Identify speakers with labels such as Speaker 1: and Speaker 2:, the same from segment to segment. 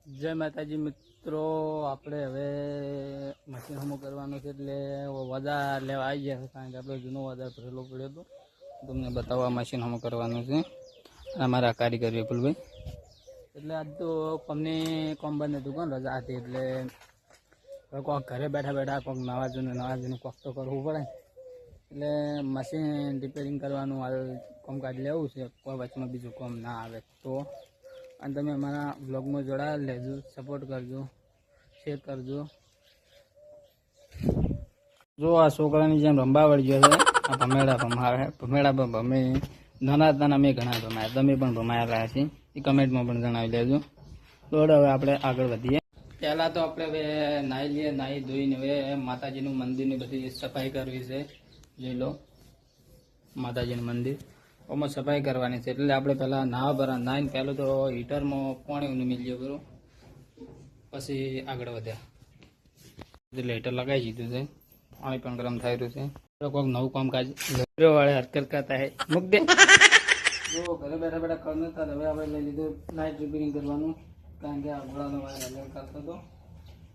Speaker 1: જય માતાજી મિત્રો, આપણે હવે મશીન હમો કરવાનું છે એટલે વધાર લેવા આવી ગયા છે, કારણ કે આપણે જૂનો વધાર ભરેલો પડ્યો હતો. તમને બતાવવા મશીન હમો કરવાનું છે. અમારા કારીગર વિપુલભાઈ, એટલે આજ તો કંપની કોમ બંધ હતું, કોણ રજા હતી, એટલે કોઈક ઘરે બેઠા બેઠા કોઈક નવા જૂનું કોક તો કરવું પડે. એટલે મશીન રિપેરિંગ કરવાનું હાલ કામકાજ લેવું છે, કોઈ વચમાં બીજું કામ ના આવે તો. અને તમે અમારા બ્લોગમાં જોડાયેલ લેજો, સપોર્ટ કરજો, શેર કરજો. જો આ છોકરાની જેમ રંબા વળી ગયો છે, આ ભમેડા ભમાવે, ભમેડા પણ ભમે નાના હતા, અમે ઘણા ભમાયા, તમે પણ ભમાયેલા છે, એ કમેન્ટમાં પણ જણાવી લેજો. તો હવે આપણે આગળ વધીએ. પહેલાં તો આપણે હવે નાહી લઈએ, નાહી ધોઈને હવે માતાજીનું મંદિરની બધી સફાઈ કરવી છે. જોઈ લો માતાજીનું મંદિર, ઓમાં સફાઈ કરવાની છે, એટલે આપણે પહેલાં નાહવા ભરા નાહીને પહેલું તો હીટરમાં પાણી ઉમી લઈએ બરું, પછી આગળ વધ્યા એટલે હીટર લગાવી દીધું છે, પાણી પણ ગરમ થઈ રહ્યું છે. કોઈક નવું કામકાજ વાળે હરકત કરતા હે મૂક દે. જો ઘરે બેઠા બેઠા કર નતા, હવે આપણે લઈ લીધું નાઇટ રિપેરિંગ કરવાનું, કારણ કે આ ઘોડાનો વાયર અલગ કરતો હતો,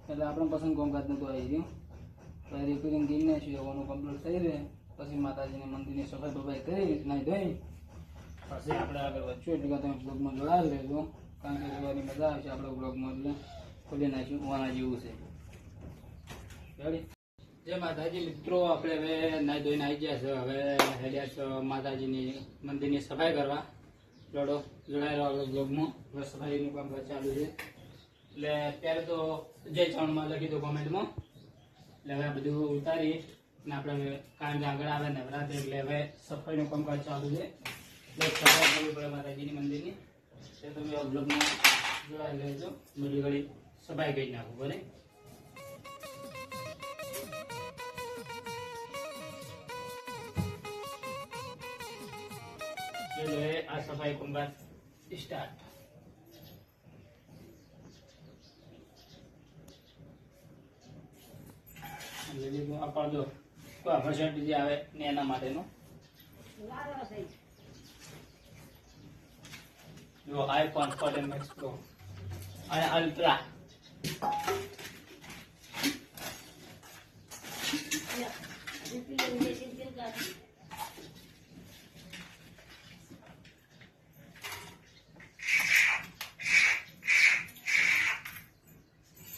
Speaker 1: એટલે આપણે પસંદ કામકાજ નતું આવી ગયું. તો રિપેરિંગ કરીને શીખવાનું કમ્પ્લીટ થઈ રહે, પછી માતાજીની મંદિરની સફાઈ બફાઈ કરી નાહી ધોઈ પછી આપણે આગળ વધશું. એટલે તમે બ્લોગમાં જોડાવી લેજો, કારણ કે જોવાની મજા આવે છે આપણે બ્લોગમાં, એટલે ખોલી નાખ્યું હોવાના જેવું છે. જય માતાજી મિત્રો, આપણે હવે નાહી ધોઈને આવી ગયા છે, હવે હેડ્યા છે માતાજીની મંદિરની સફાઈ કરવા. જોડો જોડાઈ રહ્યો આપણે બ્લોગમાં, હવે સફાઈનું કામ ચાલુ છે. એટલે અત્યારે તો જય ચાવણમાં લખી દો કોમેન્ટમાં, એટલે હવે બધું ઉતારી ને આપણે કારણ કે આગળ આવે નવરાત્રી, એટલે હવે સફાઈનું કામકાજ ચાલુ છે. એટલે સફાઈ કરવી પડે માતાજીની મંદિરની, એટલે તમે બ્લોગમાં જોડાઈ લેજો, બધી ઘડી સફાઈ કરી નાખું બને. એટલે આ સફાઈ કામકાજ સ્ટાર્ટ. આ પડદો કોઈ ફેસિલિટી જે આવે ને એના માટેનો જો iPhone 14 Max Pro અને અલ્ટ્રા.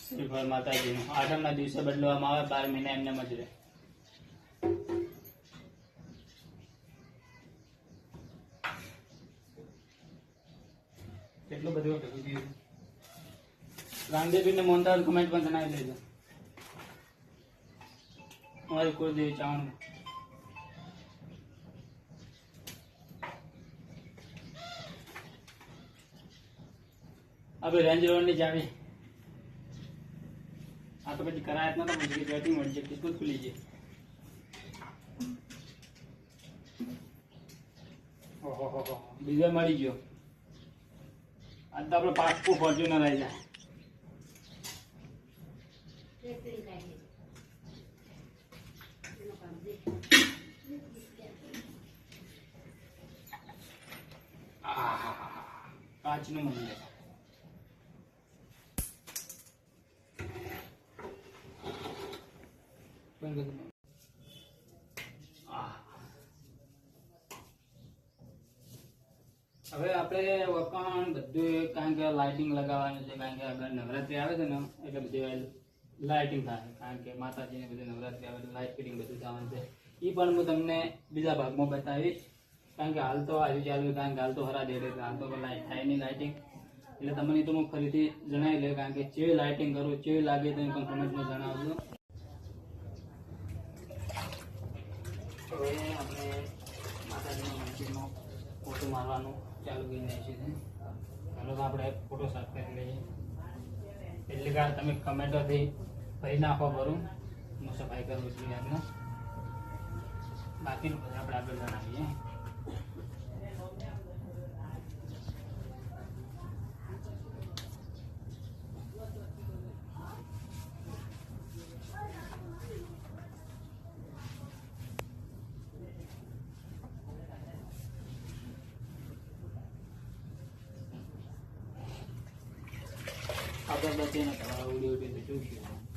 Speaker 1: શ્રીફળ માતાજીનું આઠમના દિવસે બદલવામાં આવે, 12 મહિના એમને જ રહે. કેટલું બધું રામદેવને મોંધાલ કમેન્ટ પણ જણાવી લેજો. અમારી કુળદેવી ચાવણ આપણે રેન્જ રોવર ની ચાવી આ તો પછી કરાયત નતો, પછી બેટિંગ મળી જાય, કિસ્મત ખુલી જાય. ઓહો બીજો મળી ગયો. આજ તો આપણે પાકું ફોર્ચ્યુનર આવી જાય. કાચનું મંદિર. હવે આપણે વખાણ બધું, કારણ કે લાઇટિંગ લગાવવાનું છે, કારણ કે આગળ નવરાત્રી આવે છે ને, એટલે બધી લાઇટિંગ થાય, કારણ કે માતાજીને બધી નવરાત્રી આવે એટલે લાઇટ ફિટિંગ બધું થવાનું છે. એ પણ હું તમને બીજા ભાગમાં બતાવીશ, કારણ કે હાલ તો આવી ચાલુ, કારણ કે હાલ તો હરા દે હાલ તો લાઇટ થાય નહીં લાઇટિંગ, એટલે તમને તો હું ફરીથી જણાવી લે, કારણ કે કેવી લાઇટિંગ કરું, કેવી લાગે તો પણ કમેન્ટમાં જણાવજો. હવે આપણે માતાજીના મંદિરમાં ફોટો મારવાનું ચાલુ કરી નાખીએ છીએ. ચાલો તો આપણે ફોટો સાફ કરી લઈએ, એટલે કે તમે કમેન્ટોથી ભરી નાખો ભરું, હું સફાઈ કરું છું યાદનો, બાકીનું બધા આપણે આગળ જણાવીએ. આગળ બચે ને તમારા વિડીયો જોઈશું